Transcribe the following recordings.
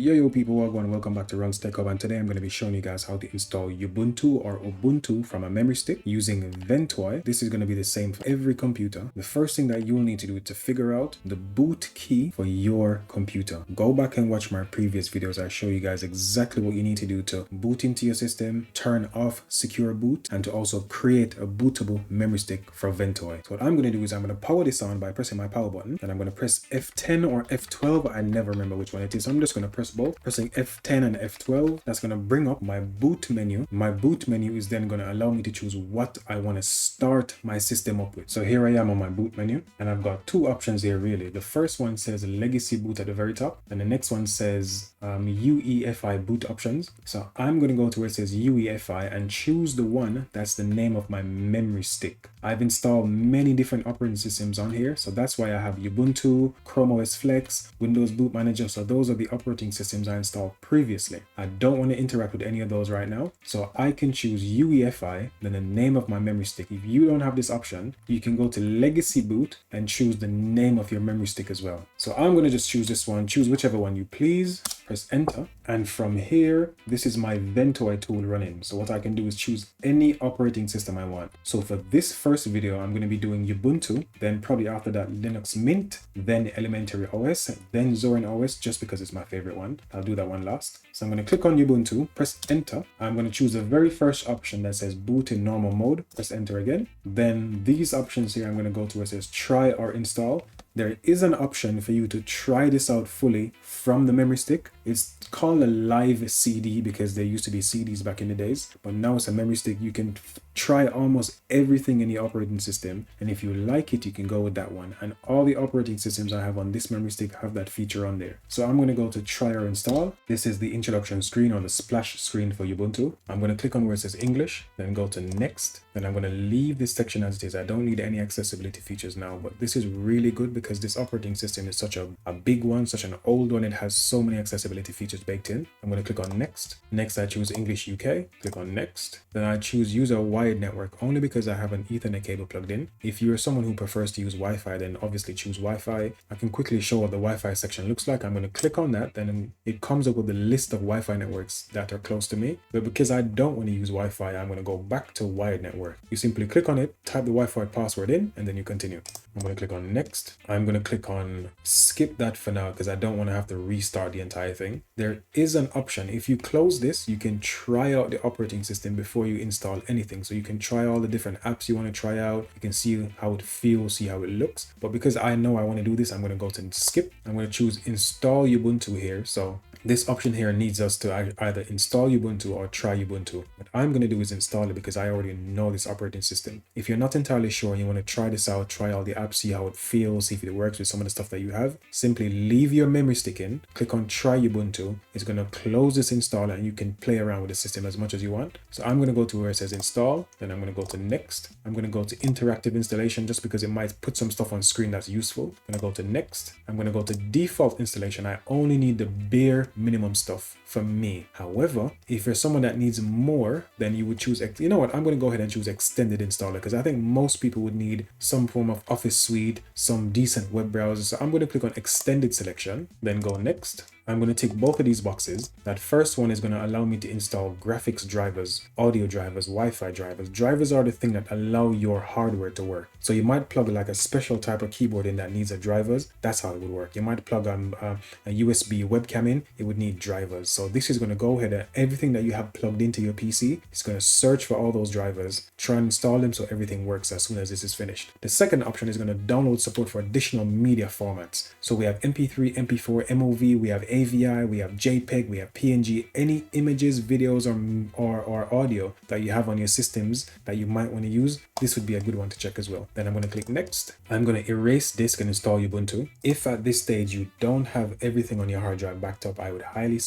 Yo people, welcome back to Run's Tech Hub, and today I'm going to be showing you guys how to install Ubuntu or Ubuntu from a memory stick using Ventoy. This is going to be the same for every computer. The first thing that you'll need to do is to figure out the boot key for your computer. Go back and watch my previous videos. I show you guys exactly what you need to do to boot into your system, turn off secure boot, and to also create a bootable memory stick for Ventoy. So what I'm going to do is I'm going to power this on by pressing my power button, and I'm going to press F10 or F12. I never remember which one it is. So I'm just going to press both, pressing F10 and F12. That's going to bring up my boot menu. My boot menu is then going to allow me to choose what I want to start my system up with. So here I am on my boot menu, and I've got two options here really. The first one says legacy boot at the very top, and the next one says UEFI boot options. So I'm going to go to where it says UEFI and choose the one that's the name of my memory stick. I've installed many different operating systems on here, so that's why I have Ubuntu, Chrome OS Flex, Windows Boot Manager. So those are the operating systems I installed previously. I don't want to interact with any of those right now, so I can choose UEFI, then the name of my memory stick. If you don't have this option, you can go to legacy boot and choose the name of your memory stick as well. So I'm going to just choose this one, choose whichever one you please, press enter, and from here, this is my Ventoy tool running. So what I can do is choose any operating system I want. So for this first video, I'm going to be doing Ubuntu, then probably after that Linux Mint, then Elementary OS, then Zorin OS, just because it's my favorite one. I'll do that one last. So I'm going to click on Ubuntu, press enter. I'm going to choose the very first option that says boot in normal mode, press enter again. Then these options here, I'm going to go to where it says try or install. There is an option for you to try this out fully from the memory stick. It's called a live CD because there used to be CDs back in the days, but now it's a memory stick. You can try almost everything in the operating system, and if you like it, you can go with that one. And all the operating systems I have on this memory stick have that feature on there. So I'm going to go to try or install. This is the introduction screen or the splash screen for Ubuntu. I'm going to click on where it says English, then go to next. Then I'm going to leave this section as it is. I don't need any accessibility features now, but this is really good because this operating system is such a big one, such an old one. It has so many accessibility features baked in. I'm going to click on next. Next, I choose English UK. Click on next. Then I choose use a wired network only because I have an Ethernet cable plugged in. If you're someone who prefers to use Wi-Fi, then obviously choose Wi-Fi. I can quickly show what the Wi-Fi section looks like. I'm going to click on that. Then it comes up with a list of Wi-Fi networks that are close to me. But because I don't want to use Wi-Fi, I'm going to go back to wired network. You simply click on it, type the Wi-Fi password in, and then you continue. I'm going to click on next. I'm going to click on skip that for now because I don't want to have to restart the entire thing. There is an option. If you close this, you can try out the operating system before you install anything. So you can try all the different apps you want to try out. You can see how it feels, see how it looks. But because I know I want to do this, I'm going to go to skip. I'm going to choose install Ubuntu here. So this option here needs us to either install Ubuntu or try Ubuntu. What I'm going to do is install it because I already know this operating system. If you're not entirely sure and you want to try this out, try all the apps, see how it feels, see if it works with some of the stuff that you have, simply leave your memory stick in, click on try Ubuntu. It's going to close this installer and you can play around with the system as much as you want. So I'm going to go to where it says install, then I'm going to go to next. I'm going to go to interactive installation just because it might put some stuff on screen that's useful. I'm going to go to next. I'm going to go to default installation. I only need the bare minimum stuff for me. However, if you're someone that needs more, then you would choose, you know what, I'm going to go ahead and choose extended installer because I think most people would need some form of Office suite, some decent web browser. So I'm going to click on extended selection, then go next. I'm going to tick both of these boxes. That first one is going to allow me to install graphics drivers, audio drivers, Wi-Fi drivers. Drivers are the thing that allow your hardware to work. So you might plug like a special type of keyboard in that needs a drivers. That's how it would work. You might plug a USB webcam in. It would need drivers. So this is going to go ahead and everything that you have plugged into your PC, it's going to search for all those drivers, try and install them so everything works as soon as this is finished. The second option is going to download support for additional media formats. So we have MP3, MP4, MOV, we have AVI, we have JPEG, we have PNG, any images, videos, or audio that you have on your systems that you might want to use, this would be a good one to check as well. Then I'm going to click next. I'm going to erase disk and install Ubuntu. If at this stage you don't have everything on your hard drive backed up, I would highly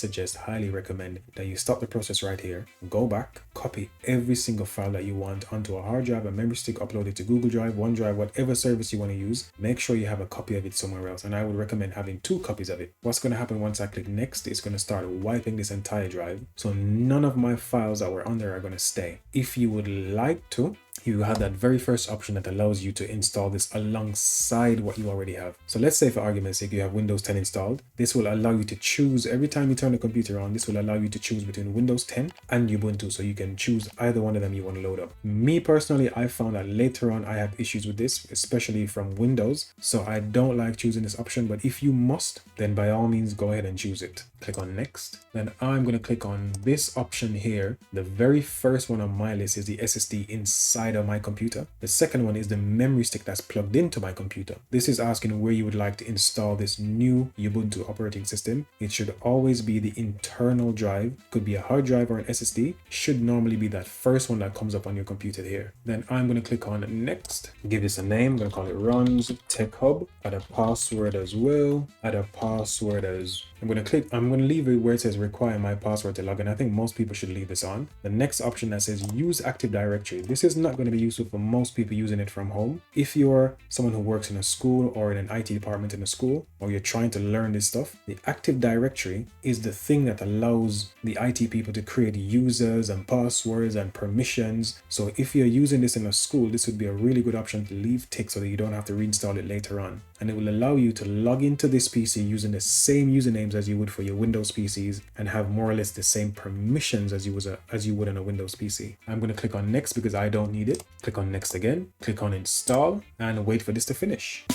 recommend that you stop the process right here, go back, copy every single file that you want onto a hard drive, a memory stick, upload it to Google Drive, OneDrive, whatever service you want to use. Make sure you have a copy of it somewhere else, and I would recommend having 2 copies of it. What's going to happen once I click next, it's going to start wiping this entire drive. So none of my files that were on there are going to stay. If you would like to, you have that very first option that allows you to install this alongside what you already have. So let's say for argument's sake, you have Windows 10 installed. This will allow you to choose every time you turn the computer on. This will allow you to choose between Windows 10 and Ubuntu. So you can choose either one of them you want to load up. Me personally, I found that later on I have issues with this, especially from Windows. So I don't like choosing this option, but if you must, then by all means go ahead and choose it. Click on next. Then I'm going to click on this option here. The very first one on my list is the SSD inside of my computer. The second one is the memory stick that's plugged into my computer. This is asking where you would like to install this new Ubuntu operating system. It should always be the internal drive. Could be a hard drive or an SSD. Should normally be that first one that comes up on your computer here. Then I'm going to click on next. Give this a name. I'm going to call it Runs Tech Hub. Add a password as well. Add a password as... I'm going to leave it where it says require my password to log in. I think most people should leave this on. The next option that says use Active Directory. This is not going to be useful for most people using it from home. If you're someone who works in a school or in an IT department in a school, or you're trying to learn this stuff, the Active Directory is the thing that allows the IT people to create users and passwords and permissions. So if you're using this in a school, this would be a really good option to leave tick so that you don't have to reinstall it later on. And it will allow you to log into this PC using the same usernames as you would for your Windows PCs and have more or less the same permissions as you would on a Windows PC. I'm going to click on next because I don't need it. Click on next again, click on install and wait for this to finish.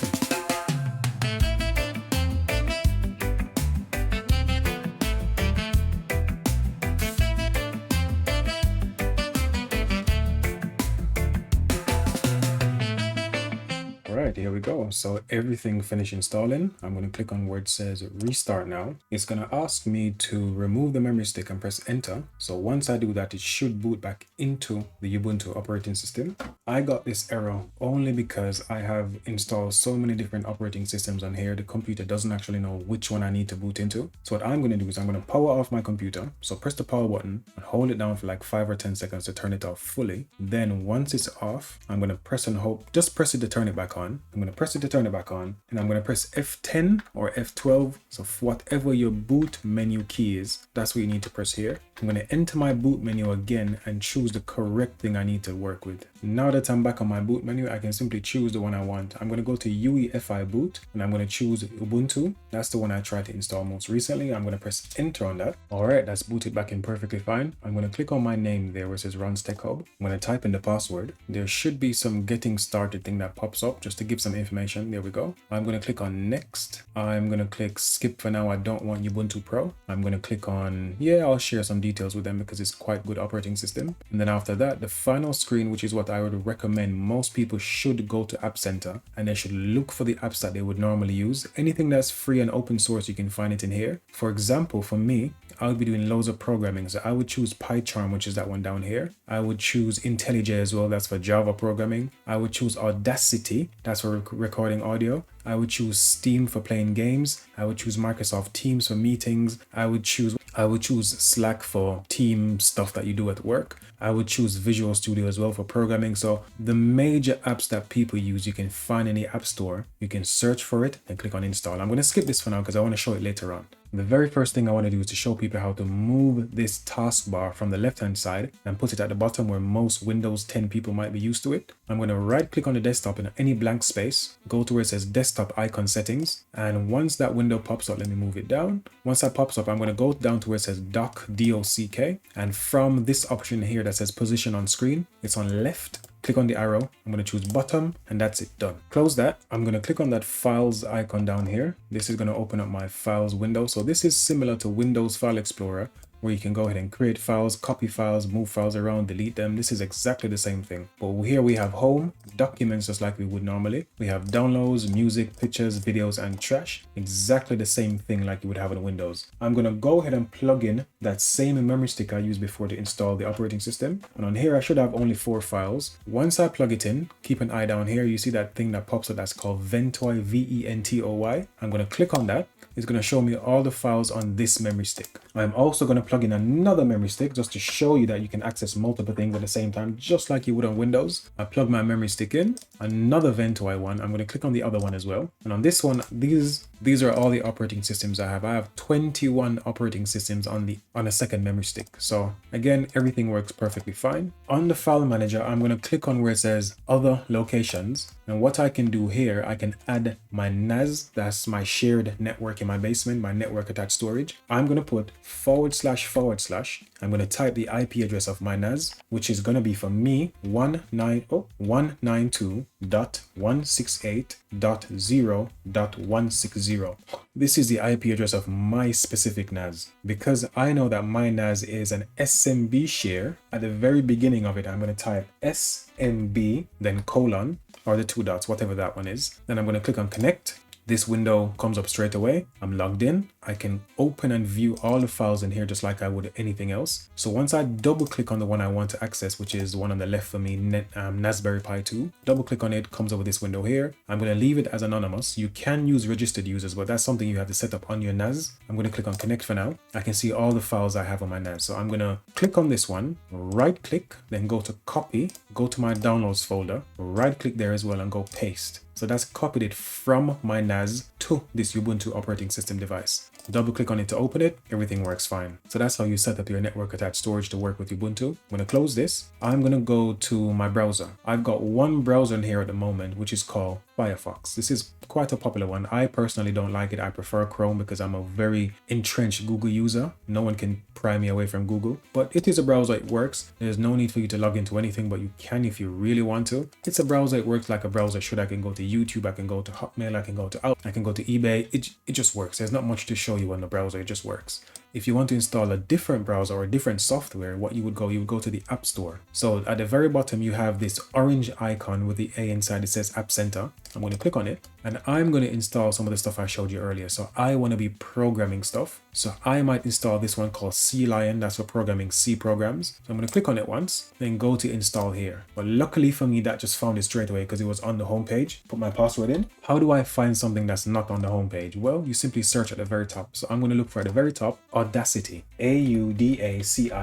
Alright, here we go. So everything finished installing. I'm going to click on where it says restart now. It's going to ask me to remove the memory stick and press enter. So once I do that, it should boot back into the Ubuntu operating system. I got this error only because I have installed so many different operating systems on here. The computer doesn't actually know which one I need to boot into. So what I'm going to do is I'm going to power off my computer. So press the power button and hold it down for like 5 or 10 seconds to turn it off fully. Then once it's off, I'm going to press and hold, just press it to turn it back on. I'm going to press it to turn it back on, and I'm going to press F10 or F12. So whatever your boot menu key is, that's what you need to press here. I'm going to enter my boot menu again and choose the correct thing I need to work with. Now that I'm back on my boot menu, I can simply choose the one I want. I'm going to go to UEFI boot and I'm going to choose Ubuntu. That's the one I tried to install most recently. I'm going to press enter on that. All right, that's booted back in perfectly fine. I'm going to click on my name there where it says Runs Tech Hub. I'm going to type in the password. There should be some getting started thing that pops up just to give some information. There we go. I'm going to click on next. I'm going to click skip for now. I don't want Ubuntu Pro. I'm going to click on, yeah, I'll share some details with them because it's quite good operating system. And then after that, the final screen, which is what I would recommend most people should go to App Center and they should look for the apps that they would normally use. Anything that's free and open source, you can find it in here. For example, for me, I would be doing loads of programming. So I would choose PyCharm, which is that one down here. I would choose IntelliJ as well. That's for Java programming. I would choose Audacity. That's for recording audio. I would choose Steam for playing games. I would choose Microsoft Teams for meetings. I would choose Slack for team stuff that you do at work. I would choose Visual Studio as well for programming. So the major apps that people use, you can find in the App Store. You can search for it and click on install. I'm going to skip this for now because I want to show it later on. The very first thing I want to do is to show people how to move this taskbar from the left hand side and put it at the bottom where most Windows 10 people might be used to it. I'm going to right click on the desktop in any blank space, go to where it says desktop icon settings, and once that window pops up, let me move it down. Once that pops up, I'm going to go down to where it says dock, D-O-C-K, and from this option here that says position on screen, it's on left. Click on the arrow, I'm going to choose bottom, and that's it, done. Close that. I'm going to click on that files icon down here. This is going to open up my files window. So this is similar to Windows File Explorer, where you can go ahead and create files, copy files, move files around, delete them. This is exactly the same thing. But here we have home, documents just like we would normally. We have downloads, music, pictures, videos, and trash. Exactly the same thing like you would have in Windows. I'm going to go ahead and plug in that same memory stick I used before to install the operating system. And on here, I should have only 4 files. Once I plug it in, keep an eye down here. You see that thing that pops up that's called Ventoy, V-E-N-T-O-Y. I'm going to click on that. It's going to show me all the files on this memory stick. I'm also going to plug in another memory stick just to show you that you can access multiple things at the same time, just like you would on Windows. I plug my memory stick in, another Ventoy one. I'm going to click on the other one as well. And on this one, these are all the operating systems I have. I have 21 operating systems on a second memory stick. So again, everything works perfectly fine. On the file manager, I'm going to click on where it says other locations. And what I can do here, I can add my NAS, that's my shared network in my basement, my network attached storage. I'm going to put //. I'm going to type the IP address of my NAS, which is going to be for me 192.168.0.160. This is the IP address of my specific NAS. Because I know that my NAS is an SMB share, at the very beginning of it, I'm going to type SMB, then colon, or the 2 dots, whatever that one is. Then I'm going to click on connect. This window comes up straight away. I'm logged in. I can open and view all the files in here just like I would anything else. So once I double click on the one I want to access, which is the one on the left for me, Raspberry Pi 2, double click on it, comes over this window here. I'm going to leave it as anonymous. You can use registered users, but that's something you have to set up on your NAS. I'm going to click on connect for now. I can see all the files I have on my NAS. So I'm going to click on this one, right click, then go to copy, go to my downloads folder, right click there as well and go paste. So that's copied it from my NAS to this Ubuntu operating system device. Double click on it to open it, everything works fine. So that's how you set up your network attached storage to work with Ubuntu. I'm going to close this. I'm going to go to my browser. I've got one browser in here at the moment, which is called Firefox. This is quite a popular one. I personally don't like it. I prefer Chrome because I'm a very entrenched Google user. No one can pry me away from Google, but it is a browser. It works. There's no need for you to log into anything, but you can if you really want to. It's a browser. It works like a browser should. I can go to YouTube. I can go to Hotmail. I can go to I can go to eBay. It just works. There's not much to show you on the browser. It just works. If you want to install a different browser or a different software, you would go to the App Store. So at the very bottom, you have this orange icon with the A inside. It says App Center. I'm going to click on it and I'm going to install some of the stuff I showed you earlier. So I want to be programming stuff. So I might install this one called C Lion. That's for programming C programs. So I'm going to click on it once, then go to install here. But luckily for me, that just found it straight away because it was on the home page. Put my password in. How do I find something that's not on the home page? Well, you simply search at the very top. So I'm going to look for at the very top, Audacity, Audacity.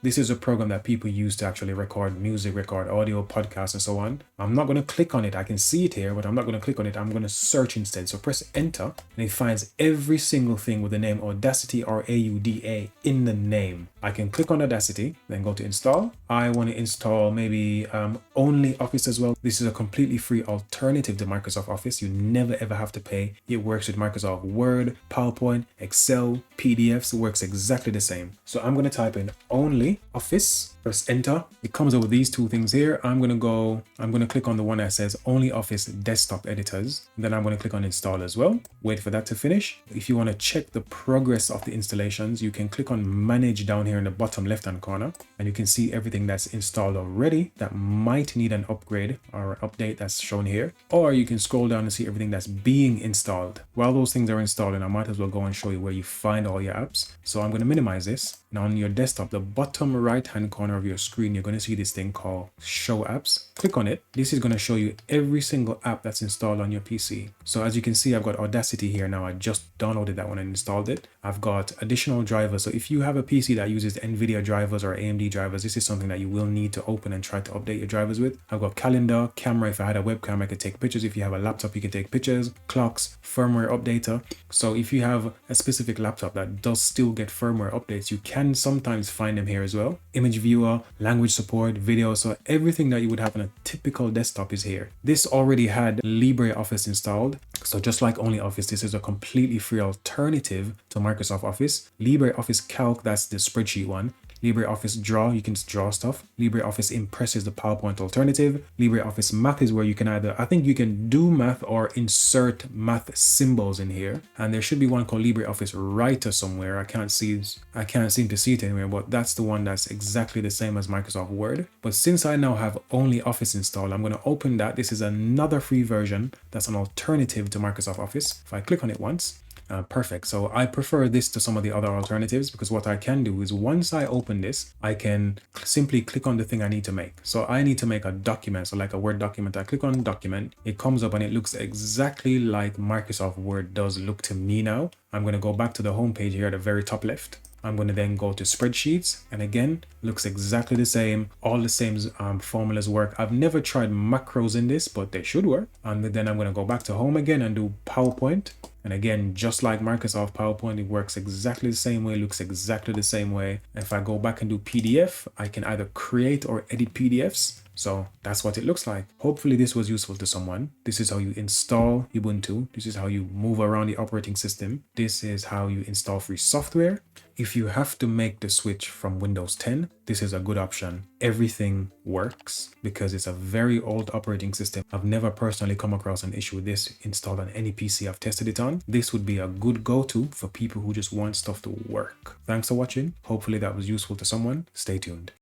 This is a program that people use to actually record music, record audio, podcasts, and so on. I'm not going to click on it. I can see it here, but I'm not going to click on it. I'm going to search instead. So press enter and it finds every single thing with the name Audacity or AUDA in the name. I can click on Audacity, then go to install. I want to install maybe OnlyOffice as well. This is a completely free alternative to Microsoft Office. You never ever have to pay. It works with Microsoft Word, PowerPoint, Excel, PDFs. It works exactly the same. So I'm going to type in OnlyOffice, press enter. It comes up with these two things here. I'm going to click on the one that says OnlyOffice Desktop Editors. Then I'm going to click on install as well. Wait for that to finish. If you want to check the progress of the installations, you can click on manage down here in the bottom left hand corner and you can see everything that's installed already that might need an upgrade or update that's shown here. Or you can scroll down and see everything that's being installed. While those things are installing, I might as well go and show you where you find all your apps. So I'm going to minimize this. Now on your desktop, the bottom right hand corner of your screen, you're going to see this thing called show apps. Click on it. This is going to show you every single app that's installed on your PC. So as you can see, I've got Audacity here now. I just downloaded that one and installed it. I've got additional drivers. So if you have a PC that uses NVIDIA drivers or AMD drivers, this is something that you will need to open and try to update your drivers with. I've got calendar, camera. If I had a webcam, I could take pictures. If you have a laptop, you can take pictures, clocks, firmware updater. So if you have a specific laptop that does still get firmware updates, you can sometimes find them here as well. Image viewer, language support, video. So everything that you would have on a typical desktop is here. This already had LibreOffice installed. So just like OnlyOffice, this is a completely free alternative to Microsoft Office. LibreOffice Calc, that's the spreadsheet one. LibreOffice Draw, you can draw stuff. LibreOffice Impress is the PowerPoint alternative. LibreOffice Math is where you can I think you can do math or insert math symbols in here. And there should be one called LibreOffice Writer somewhere. I can't seem to see it anywhere, but that's the one that's exactly the same as Microsoft Word. But since I now have OnlyOffice installed, I'm going to open that. This is another free version that's an alternative to Microsoft Office. If I click on it once, perfect. So I prefer this to some of the other alternatives because what I can do is once I open this, I can simply click on the thing I need to make. So I need to make a document. So like a Word document, I click on document, it comes up and it looks exactly like Microsoft Word does look to me now. I'm going to go back to the home page here at the very top left. I'm going to then go to spreadsheets, and again, looks exactly the same. All the same formulas work. I've never tried macros in this, but they should work. And then I'm going to go back to home again and do PowerPoint. And again, just like Microsoft PowerPoint, it works exactly the same way, looks exactly the same way. If I go back and do PDF, I can either create or edit PDFs. So that's what it looks like. Hopefully this was useful to someone. This is how you install Ubuntu. This is how you move around the operating system. This is how you install free software. If you have to make the switch from Windows 10, this is a good option. Everything works because it's a very old operating system. I've never personally come across an issue with this installed on any PC I've tested it on. This would be a good go-to for people who just want stuff to work. Thanks for watching. Hopefully that was useful to someone. Stay tuned.